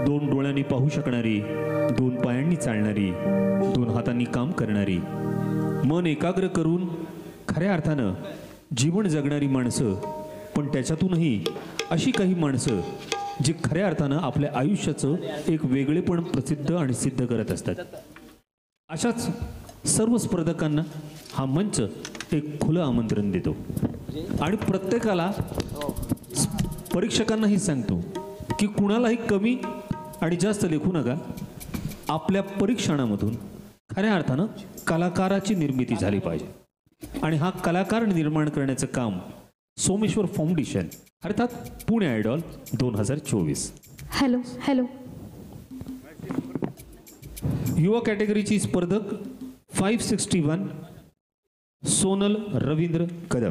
दोन डोळ्यांनी पाहू शकणारी, दोन पायांनी चालणारी, दोन हातांनी काम करणारी, मन एकाग्र करून खऱ्या अर्थानं जीवन जगणारी माणसं, पण त्याच्यातूनही अशी काही माणसं जी खऱ्या अर्थानं आपल्या आयुष्याचं एक वेगळेपण प्रसिद्ध आणि सिद्ध करत असतात. अशाच सर्व स्पर्धकांना हा मंच एक खुलं आमंत्रण देतो आणि प्रत्येकाला परीक्षकांनाही सांगतो की कुणालाही कमी आणि जास्त लेखू नका. आपल्या परीक्षणामधून खऱ्या अर्थानं कलाकाराची निर्मिती झाली पाहिजे आणि हा कलाकार निर्माण करण्याचं काम सोमेश्वर फाउंडेशन अर्थात पुणे आयडॉल 2024. Hello hello. युवा कॅटेगरीची स्पर्धक 561 सोनल रवींद्र कदम.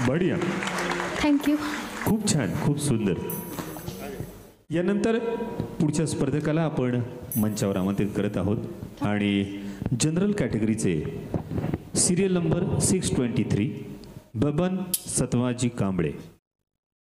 बढिया. थँक्यू. खूप छान, खूप सुंदर. यानंतर पुढच्या स्पर्धकाला आपण मंचावर आमंत्रित करत आहोत आणि जनरल कॅटेगरीचे सिरियल नंबर 623 बबन सतवाजी कांबळे.